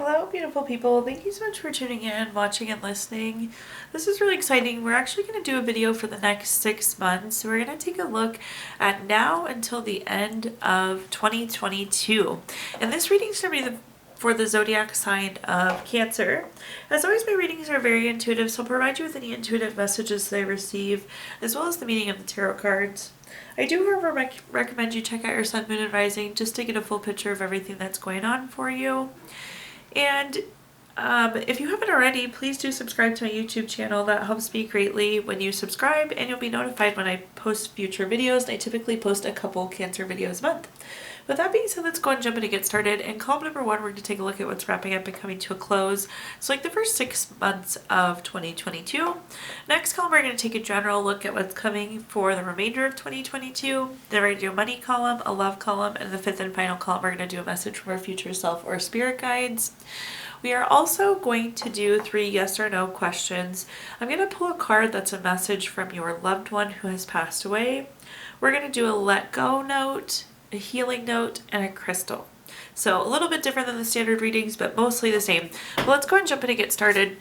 Hello, beautiful people. Thank you so much for tuning in, watching, and listening. This is really exciting. We're actually going to do a video for the next 6 months. We're going to take a look at now until the end of 2022. And this reading is going to be for the zodiac sign of Cancer. As always, my readings are very intuitive, so I'll provide you with any intuitive messages that I receive, as well as the meaning of the tarot cards. I do, however, recommend you check out your sun, moon, and rising just to get a full picture of everything that's going on for you. And if you haven't already, please do subscribe to my YouTube channel. That helps me greatly when you subscribe, and you'll be notified when I post future videos. I typically post a couple Cancer videos a month. With that being said, let's go and jump in and get started. And column number 1, we're going to take a look at what's wrapping up and coming to a close. So like the first 6 months of 2022. Next column, we're going to take a general look at what's coming for the remainder of 2022. Then we're going to do a money column, a love column, and the 5th and final column, we're going to do a message from our future self or spirit guides. We are also going to do 3 yes or no questions. I'm going to pull a card that's a message from your loved one who has passed away. We're going to do a let go note, a healing note, and a crystal. So a little bit different than the standard readings, but mostly the same. But let's go and jump in and get started.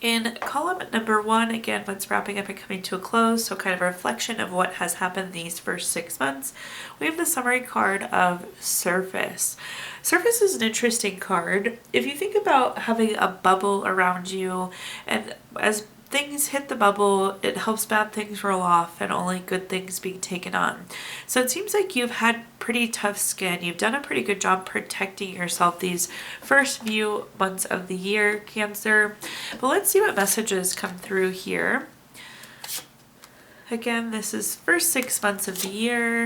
In column number 1, again, what's wrapping up and coming to a close, so kind of a reflection of what has happened these first 6 months, we have the summary card of Surface. Surface is an interesting card. If you think about having a bubble around you, and as things hit the bubble, it helps bad things roll off and only good things being taken on. So it seems like you've had pretty tough skin. You've done a pretty good job protecting yourself these first few months of the year, Cancer. But let's see what messages come through here. Again, this is first 6 months of the year.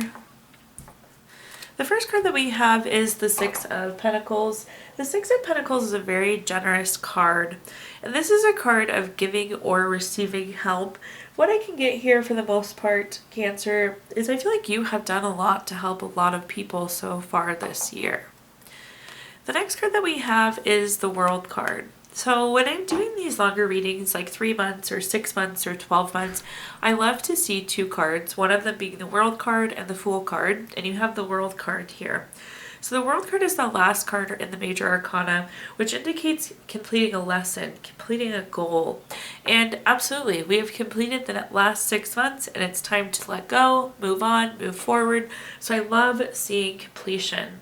The first card that we have is the 6 of Pentacles. The 6 of Pentacles is a very generous card, and this is a card of giving or receiving help. What I can get here for the most part, Cancer, is I feel like you have done a lot to help a lot of people so far this year. The next card that we have is the World card. So when I'm doing these longer readings, like 3 months or 6 months or 12 months, I love to see 2 cards, one of them being the World card and the Fool card, and you have the World card here. So the World card is the last card in the major arcana, which indicates completing a lesson, completing a goal. And absolutely, we have completed the last 6 months, and it's time to let go, move on, move forward. So I love seeing completion.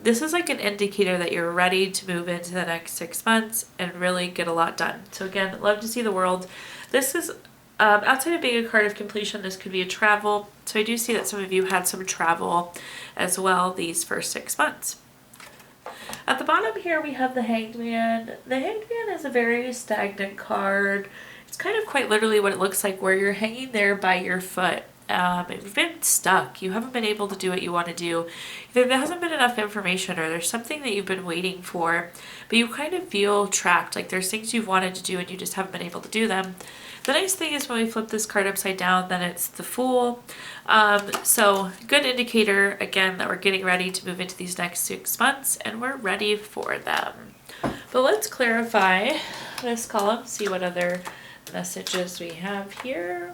This is like an indicator that you're ready to move into the next 6 months and really get a lot done. So again, love to see the World. This is outside of being a card of completion, this could be a travel. So I do see that some of you had some travel as well these first 6 months. At the bottom here, we have the Hanged Man. The Hanged Man is a very stagnant card. It's kind of quite literally what it looks like, where you're hanging there by your foot. You've been stuck. You haven't been able to do what you want to do. Either there hasn't been enough information, or there's something that you've been waiting for, but you kind of feel trapped. Like there's things you've wanted to do and you just haven't been able to do them. The nice thing is when we flip this card upside down, then it's the Fool. So good indicator, again, that we're getting ready to move into these next 6 months and we're ready for them. But let's clarify this column, see what other messages we have here.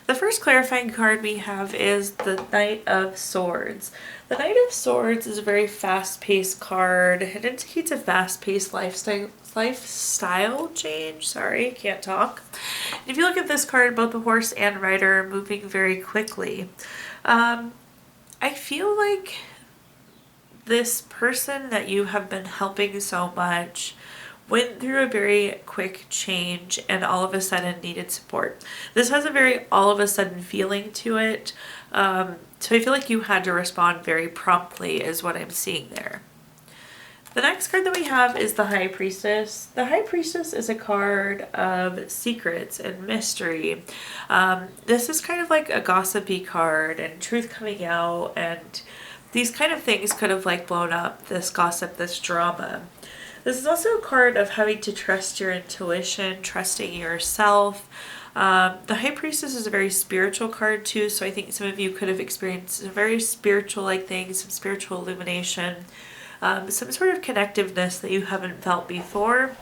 The first clarifying card we have is the Knight of Swords. The Knight of Swords is a very fast-paced card. It indicates a fast-paced lifestyle change. Sorry, can't talk. And if you look at this card, both the horse and rider are moving very quickly. I feel like this person that you have been helping so much went through a very quick change and all of a sudden needed support. This has a very all of a sudden feeling to it. So I feel like you had to respond very promptly is what I'm seeing there. The next card that we have is the High Priestess. The High Priestess is a card of secrets and mystery. This is kind of like a gossipy card and truth coming out, and these kind of things could have like blown up, this gossip, this drama. This is also a card of having to trust your intuition, trusting yourself. The High Priestess is a very spiritual card too, so I think some of you could have experienced some very spiritual-like things, some spiritual illumination, some sort of connectiveness that you haven't felt before.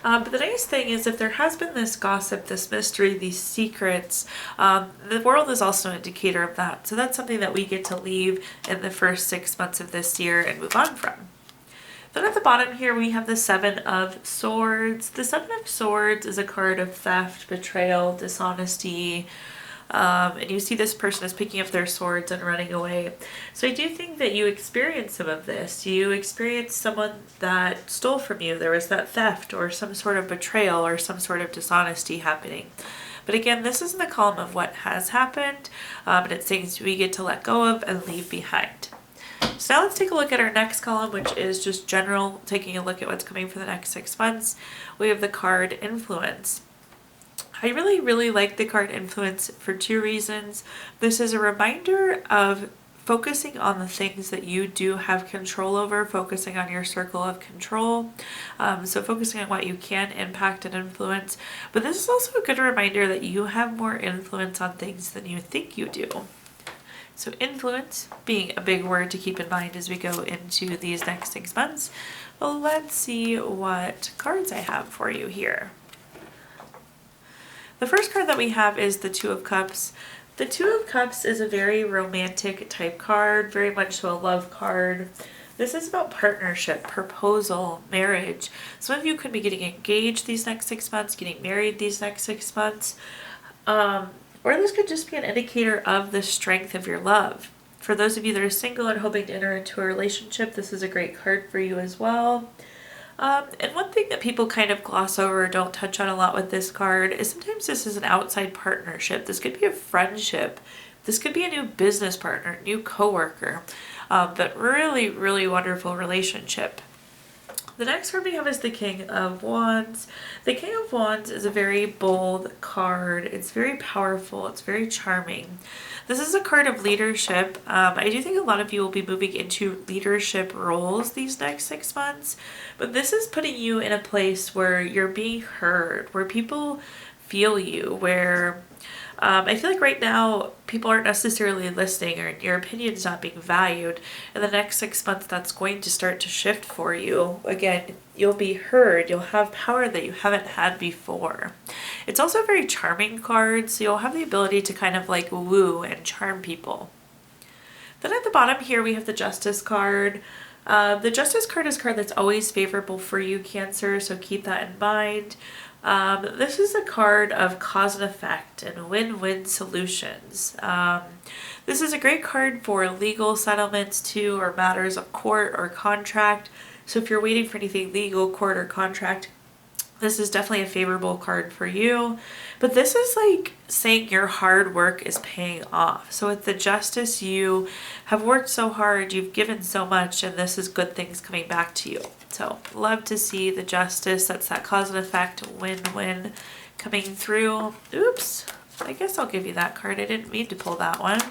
But the nice thing is, if there has been this gossip, this mystery, these secrets, the World is also an indicator of that. So that's something that we get to leave in the first 6 months of this year and move on from. Then at the bottom here, we have the Seven of Swords. The Seven of Swords is a card of theft, betrayal, dishonesty. And you see this person is picking up their swords and running away. So I do think that you experienced some of this. You experienced someone that stole from you. There was that theft or some sort of betrayal or some sort of dishonesty happening. But again, this is in the column of what has happened, and it's things we get to let go of and leave behind. So now let's take a look at our next column, which is just general, taking a look at what's coming for the next 6 months. We have the card Influence. I really, really like the card Influence for 2 reasons. This is a reminder of focusing on the things that you do have control over, focusing on your circle of control. So focusing on what you can impact and influence. But this is also a good reminder that you have more influence on things than you think you do. So influence being a big word to keep in mind as we go into these next 6 months. Well, let's see what cards I have for you here. The first card that we have is the Two of Cups. The Two of Cups is a very romantic type card, very much so a love card. This is about partnership, proposal, marriage. Some of you could be getting engaged these next 6 months, getting married these next 6 months. Or this could just be an indicator of the strength of your love. For those of you that are single and hoping to enter into a relationship, this is a great card for you as well. And one thing that people kind of gloss over or don't touch on a lot with this card is sometimes this is an outside partnership. This could be a friendship. This could be a new business partner, new coworker, but really, really wonderful relationship. The next card we have is the King of Wands. The King of Wands is a very bold card. It's very powerful. It's very charming. This is a card of leadership. I do think a lot of you will be moving into leadership roles these next 6 months, but this is putting you in a place where you're being heard, where people feel you, where I feel like right now people aren't necessarily listening or your opinion's not being valued. In the next 6 months, that's going to start to shift for you. Again, you'll be heard. You'll have power that you haven't had before. It's also a very charming card, so you'll have the ability to kind of like woo and charm people. Then at the bottom here, we have the Justice card. The Justice card is a card that's always favorable for you, Cancer, so keep that in mind. This is a card of cause and effect and win-win solutions. This is a great card for legal settlements too, or matters of court or contract. So if you're waiting for anything legal, court, or contract, this is definitely a favorable card for you. But this is like saying your hard work is paying off. So with the Justice, you have worked so hard, you've given so much, and this is good things coming back to you. So love to see the Justice. That's that cause and effect win-win coming through. Oops, I guess I'll give you that card. I didn't mean to pull that one.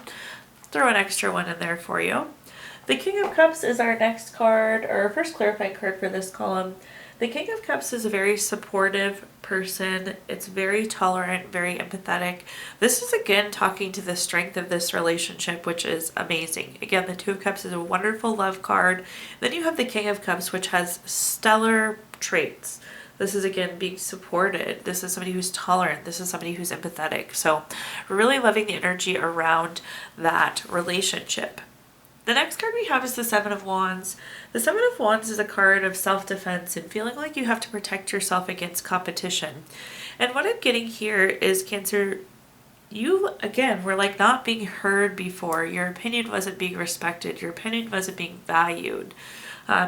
Throw an extra one in there for you. The King of Cups is our next card, or first clarifying card for this column. The King of Cups is a very supportive person. It's very tolerant, very empathetic. This is again talking to the strength of this relationship, which is amazing. Again, the Two of Cups is a wonderful love card. Then you have the King of Cups, which has stellar traits. This is again being supported. This is somebody who's tolerant. This is somebody who's empathetic. So really loving the energy around that relationship. The next card we have is the Seven of Wands. The Seven of Wands is a card of self-defense and feeling like you have to protect yourself against competition. And what I'm getting here is, Cancer, you, again, were like not being heard before. Your opinion wasn't being respected. Your opinion wasn't being valued.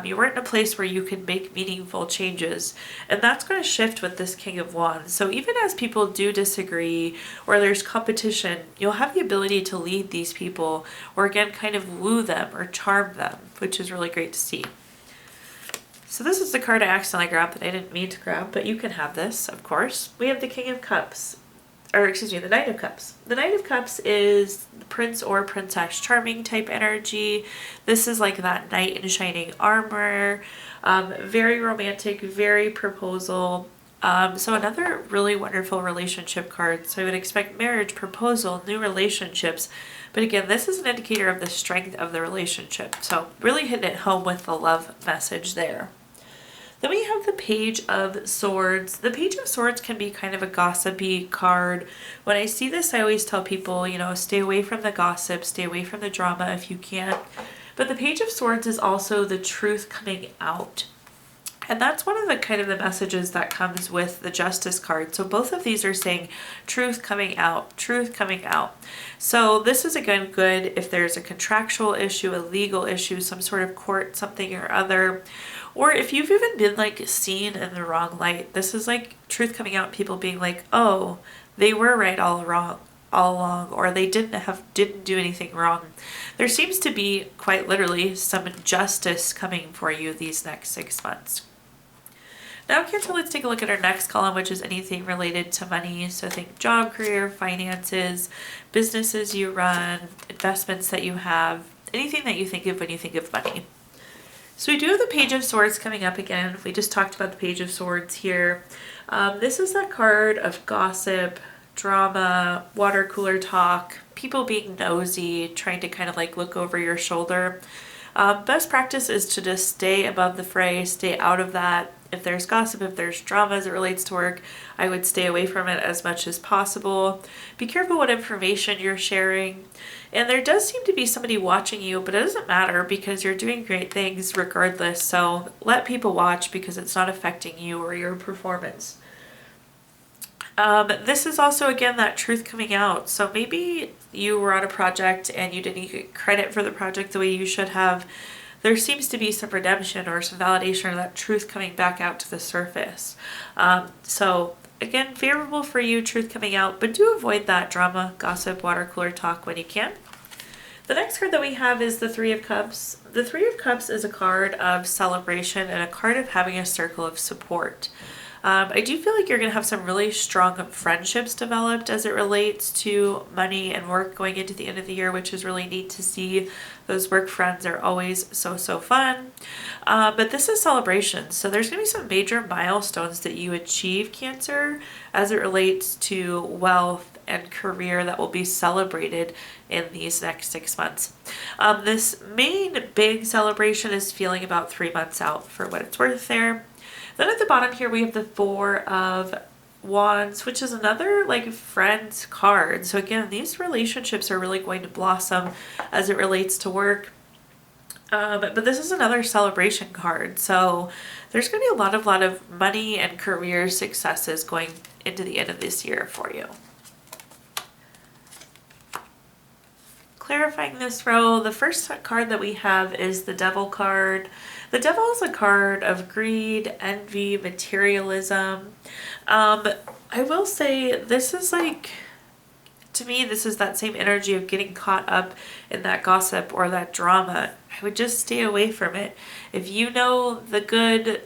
You weren't in a place where you could make meaningful changes. And that's going to shift with this King of Wands. So even as people do disagree or there's competition, you'll have the ability to lead these people or again kind of woo them or charm them, which is really great to see. So this is the card I accidentally grabbed that I didn't mean to grab, but you can have this, of course. We have the King of Cups. Or excuse me, the Knight of Cups. The Knight of Cups is the Prince or Princess Charming type energy. This is like that knight in shining armor. Very romantic, very proposal. So another really wonderful relationship card. So I would expect marriage, proposal, new relationships. But again, this is an indicator of the strength of the relationship. So really hitting it home with the love message there. Then we have the Page of Swords. The Page of Swords can be kind of a gossipy card. When I see this, I always tell people, you know, stay away from the gossip, stay away from the drama if you can. But the Page of Swords is also the truth coming out. And that's one of the kind of the messages that comes with the Justice card. So both of these are saying truth coming out, truth coming out. So this is again good if there's a contractual issue, a legal issue, some sort of court, something or other. Or if you've even been like seen in the wrong light. This is like truth coming out, people being like, oh, they were right all along, or they didn't do anything wrong. There seems to be quite literally some justice coming for you these next 6 months. Now, Cancer, let's take a look at our next column, which is anything related to money. So think job, career, finances, businesses you run, investments that you have, anything that you think of when you think of money. So we do have the Page of Swords coming up again. We just talked about the Page of Swords here. This is that card of gossip, drama, water cooler talk, people being nosy, trying to kind of like look over your shoulder. Best practice is to just stay above the fray, stay out of that. If there's gossip, if there's drama as it relates to work, I would stay away from it as much as possible. Be careful what information you're sharing. And there does seem to be somebody watching you, but it doesn't matter because you're doing great things regardless. So let people watch because it's not affecting you or your performance. This is also, again, that truth coming out. So maybe you were on a project and you didn't get credit for the project the way you should have. There seems to be some redemption or some validation or that truth coming back out to the surface. So again, favorable for you, truth coming out, but do avoid that drama, gossip, water cooler talk when you can. The next card that we have is the Three of Cups. The Three of Cups is a card of celebration and a card of having a circle of support. I do feel like you're going to have some really strong friendships developed as it relates to money and work going into the end of the year, which is really neat to see. Those work friends are always so fun. But this is celebration. So there's going to be some major milestones that you achieve, Cancer, as it relates to wealth and career that will be celebrated in these next 6 months. This main big celebration is feeling about 3 months out for what it's worth there. Then at the bottom here, we have the Four of Wands, which is another like friends card. So again, these relationships are really going to blossom as it relates to work. But this is another celebration card. So there's going to be a lot of money and career successes going into the end of this year for you. Clarifying this row, the first card that we have is the Devil card. The Devil is a card of greed, envy, materialism. I will say this is like, to me, this is that same energy of getting caught up in that gossip or that drama. I would just stay away from it. If you know the good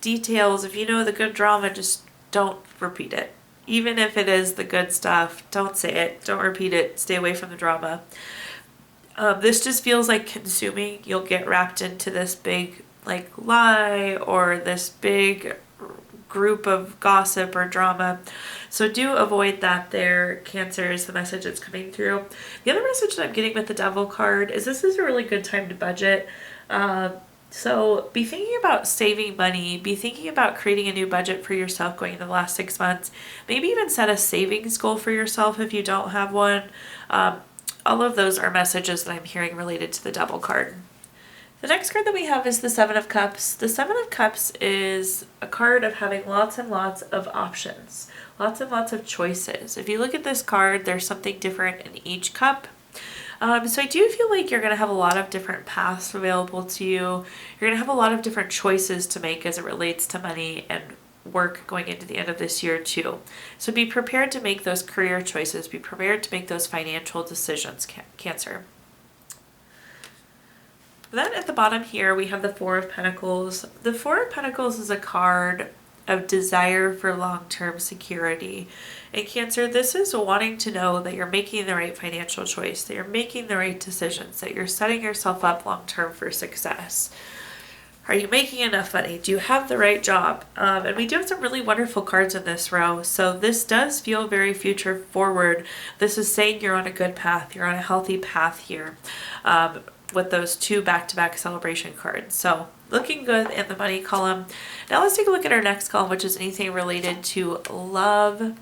details, if you know the good drama, just don't repeat it. Even if it is the good stuff, don't say it, don't repeat it, stay away from the drama. This just feels like consuming. You'll get wrapped into this big like lie or this big group of gossip or drama. So do avoid that there, Cancer, is the message that's coming through. The other message that I'm getting with the Devil card is this is a really good time to budget. So be thinking about saving money, be thinking about creating a new budget for yourself going into the last 6 months. Maybe even set a savings goal for yourself if you don't have one. All of those are messages that I'm hearing related to the Devil card. The next card that we have is the Seven of Cups. The Seven of Cups is a card of having lots and lots of options, lots and lots of choices. If you look at this card, there's something different in each cup. So I do feel like you're going to have a lot of different paths available to you. You're going to have a lot of different choices to make as it relates to money and work going into the end of this year too. So be prepared to make those career choices. Be prepared to make those financial decisions, Cancer. Then at the bottom here, we have the Four of Pentacles. The Four of Pentacles is a card of desire for long-term security. And Cancer, this is wanting to know that you're making the right financial choice, that you're making the right decisions, that you're setting yourself up long-term for success. Are you making enough money? Do you have the right job? And we do have some really wonderful cards in this row. So this does feel very future forward. This is saying you're on a good path. You're on a healthy path here with those two back-to-back celebration cards. So looking good in the money column. Now let's take a look at our next column, which is anything related to love.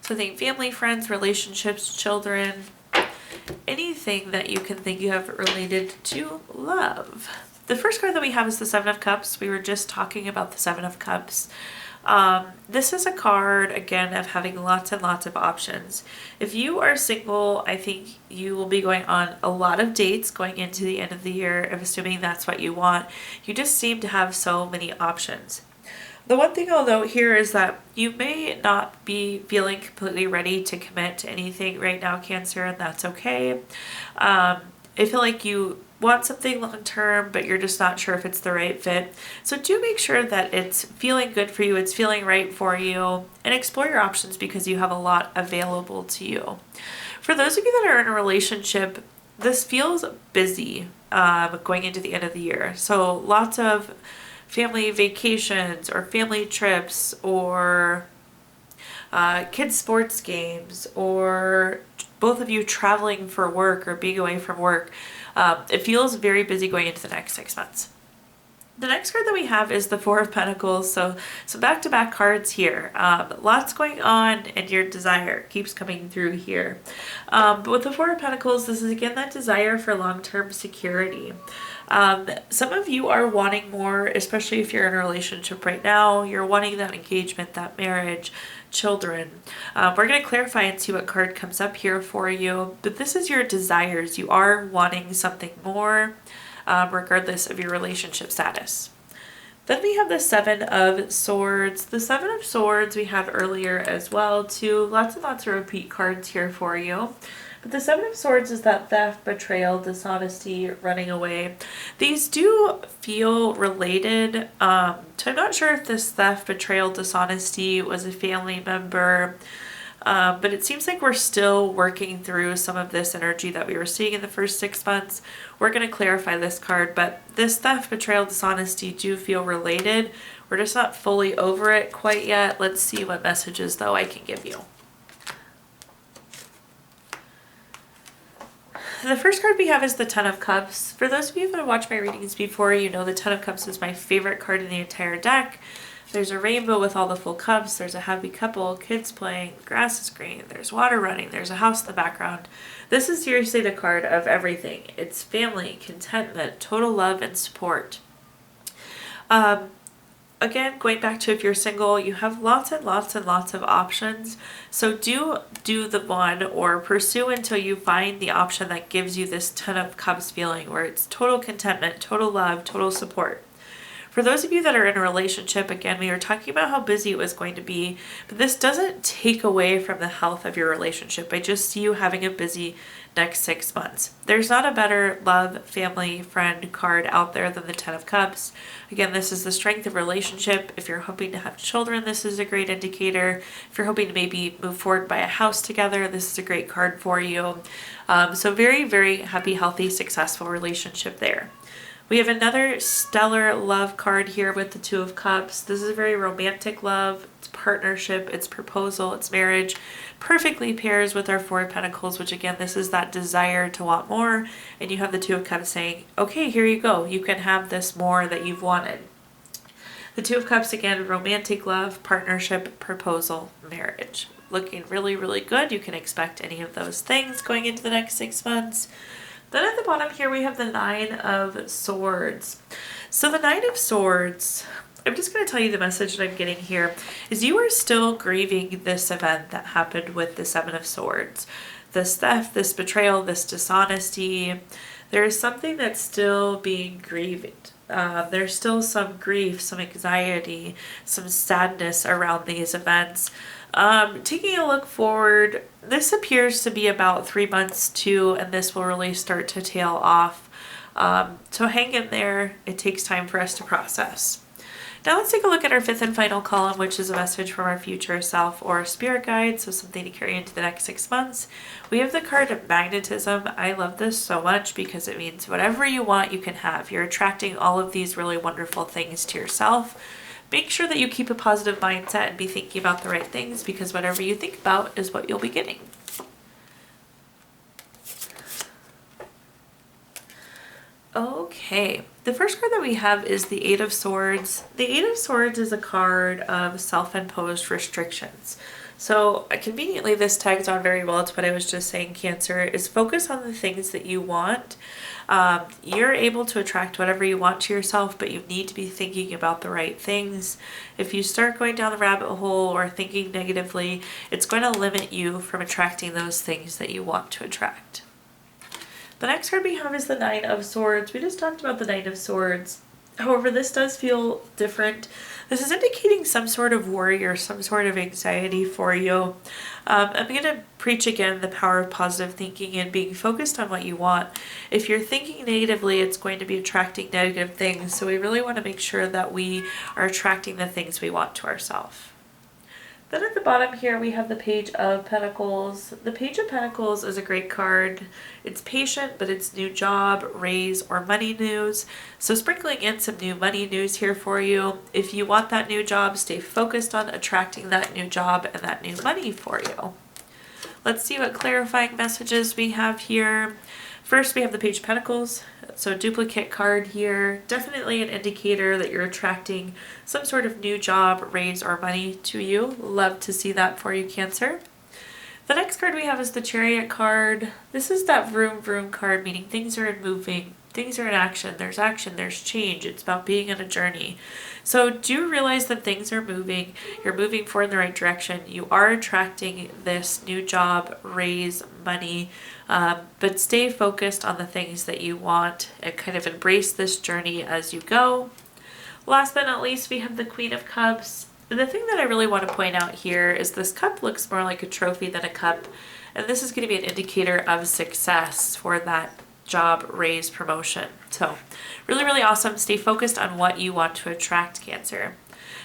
So think family, friends, relationships, children, anything anything that you can think of related to love. The first card that we have is the Seven of Cups. We were just talking about the Seven of Cups. This is a card, again, of having lots and lots of options. If you are single, I think you will be going on a lot of dates going into the end of the year, if assuming that's what you want. You just seem to have so many options. The one thing I'll note here is that you may not be feeling completely ready to commit to anything right now, Cancer, and that's okay. I feel like you want something long term, but you're just not sure if it's the right fit. So do make sure that it's feeling good for you, it's feeling right for you, and explore your options because you have a lot available to you. For those of you that are in a relationship, this feels busy going into the end of the year. So lots of family vacations or family trips or kids sports games, or both of you traveling for work or being away from work. It feels very busy going into the next 6 months. The next card that we have is the Four of Pentacles. So some back-to-back cards here. Lots going on, and your desire keeps coming through here. But with the Four of Pentacles, this is again that desire for long-term security. Some of you are wanting more, especially if you're in a relationship right now. You're wanting that engagement, that marriage, children. We're going to clarify and see what card comes up here for you. But this is your desires. You are wanting something more, regardless of your relationship status. Then we have the Seven of Swords. The Seven of Swords we had earlier as well too. Lots and lots of repeat cards here for you. But the Seven of Swords is that theft, betrayal, dishonesty, running away. These do feel related. So I'm not sure if this theft, betrayal, dishonesty was a family member. But it seems like we're still working through some of this energy that we were seeing in the first 6 months. We're going to clarify this card, but this theft, betrayal, dishonesty do feel related. We're just not fully over it quite yet. Let's see what messages, though, I can give you. The first card we have is the Ten of Cups. For those of you that have watched my readings before, you know the Ten of Cups is my favorite card in the entire deck. There's a rainbow with all the full cups. There's a happy couple, kids playing, grass is green, there's water running, there's a house in the background. This is seriously the card of everything. It's family, contentment, total love, and support. Again, going back to if you're single, you have lots and lots and lots of options. So do the one or pursue until you find the option that gives you this Ten of Cups feeling where it's total contentment, total love, total support. For those of you that are in a relationship, again, we were talking about how busy it was going to be, but this doesn't take away from the health of your relationship. I just see you having a busy next 6 months. There's not a better love, family, friend card out there than the Ten of Cups. Again, this is the strength of relationship. If you're hoping to have children, this is a great indicator. If you're hoping to maybe move forward, buy a house together, this is a great card for you. So very, very happy, healthy, successful relationship there. We have another stellar love card here with the Two of Cups. This is very romantic love. It's partnership, it's proposal, it's marriage. Perfectly pairs with our Four of Pentacles, which again, this is that desire to want more. And you have the Two of Cups saying, okay, here you go. You can have this more that you've wanted. The Two of Cups, again, romantic love, partnership, proposal, marriage. Looking really, really good. You can expect any of those things going into the next 6 months. Then at the bottom here, we have the Nine of Swords. So the Nine of Swords, I'm just going to tell you the message that I'm getting here, is you are still grieving this event that happened with the Seven of Swords. This theft, this betrayal, this dishonesty. There is something that's still being grieved. There's still some grief, some anxiety, some sadness around these events. Taking a look forward, this appears to be about 3 months too, and this will really start to tail off. So hang in there. It takes time for us to process. Now let's take a look at our fifth and final column, which is a message from our future self or a spirit guide, so something to carry into the next 6 months. We have the card of magnetism. I love this so much because it means whatever you want, you can have. You're attracting all of these really wonderful things to yourself. Make sure that you keep a positive mindset and be thinking about the right things, because whatever you think about is what you'll be getting. Okay, the first card that we have is the Eight of Swords. The Eight of Swords is a card of self-imposed restrictions. So conveniently, this tags on very well to what I was just saying, Cancer, is focus on the things that you want. You're able to attract whatever you want to yourself, but you need to be thinking about the right things. If you start going down the rabbit hole or thinking negatively, it's going to limit you from attracting those things that you want to attract. The next card we have is the Nine of Swords. We just talked about the Nine of Swords. However, this does feel different. This is indicating some sort of worry or some sort of anxiety for you. I'm going to preach again the power of positive thinking and being focused on what you want. If you're thinking negatively, it's going to be attracting negative things. So we really want to make sure that we are attracting the things we want to ourselves. Then at the bottom here, we have the Page of Pentacles. The Page of Pentacles is a great card. It's patient, but it's new job, raise, or money news. So sprinkling in some new money news here for you. If you want that new job, stay focused on attracting that new job and that new money for you. Let's see what clarifying messages we have here. First, we have the Page of Pentacles. So duplicate card here, definitely an indicator that you're attracting some sort of new job, raise, or money to you. Love to see that for you, Cancer. The next card we have is the Chariot card. This is that vroom vroom card, meaning things are moving, things are in action, there's change. It's about being on a journey. So do realize that things are moving, you're moving forward in the right direction, you are attracting this new job, raise, money, but stay focused on the things that you want and kind of embrace this journey as you go. Last but not least, we have the Queen of Cups. The thing that I really want to point out here is this cup looks more like a trophy than a cup, and this is going to be an indicator of success for that job, raise, promotion. So really, really awesome. Stay focused on what you want to attract, Cancer.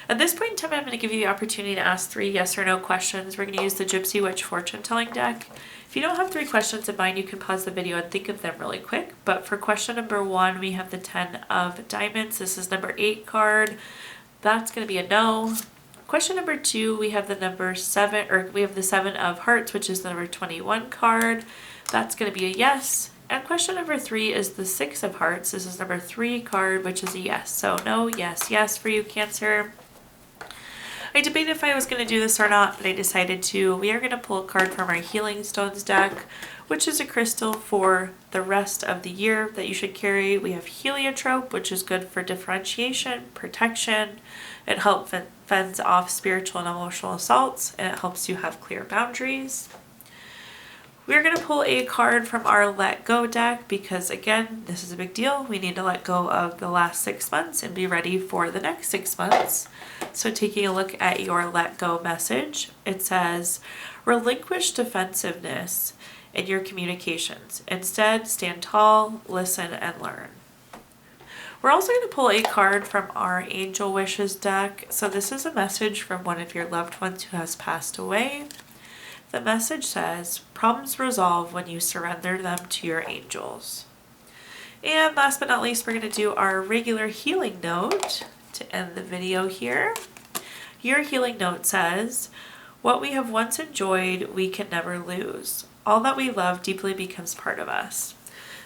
At this point in time, I'm going to give you the opportunity to ask 3 yes or no questions. We're going to use the Gypsy Witch fortune telling deck. If you don't have 3 questions in mind, you can pause the video and think of them really quick. But for question number 1, we have the 10 of Diamonds. This is number 8 card. That's going to be a no. Question number 2, we have the number 7, or we have the 7 of Hearts, which is the number 21 card. That's going to be a yes. And question number 3 is the 6 of Hearts. This is number 3 card, which is a yes. So no, yes, yes for you, Cancer. I debated if I was going to do this or not, but I decided to. We are going to pull a card from our Healing Stones deck, which is a crystal for the rest of the year that you should carry. We have Heliotrope, which is good for differentiation, protection. It helps fends off spiritual and emotional assaults, and it helps you have clear boundaries. We're going to pull a card from our Let Go deck because, again, this is a big deal. We need to let go of the last 6 months and be ready for the next 6 months. So taking a look at your Let Go message, it says, relinquish defensiveness in your communications. Instead, stand tall, listen, and learn. We're also going to pull a card from our Angel Wishes deck. So this is a message from one of your loved ones who has passed away. The message says, problems resolve when you surrender them to your angels. And last but not least, we're going to do our regular healing note to end the video here. Your healing note says, what we have once enjoyed, we can never lose. All that we love deeply becomes part of us.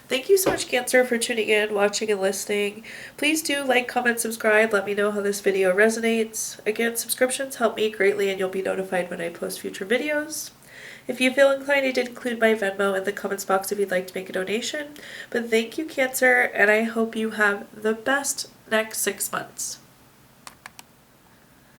Thank you so much, Cancer, for tuning in, watching, and listening. Please do like, comment, subscribe. Let me know how this video resonates. Again, subscriptions help me greatly, and you'll be notified when I post future videos. If you feel inclined, I did include my Venmo in the comments box if you'd like to make a donation. But thank you, Cancer, and I hope you have the best next 6 months.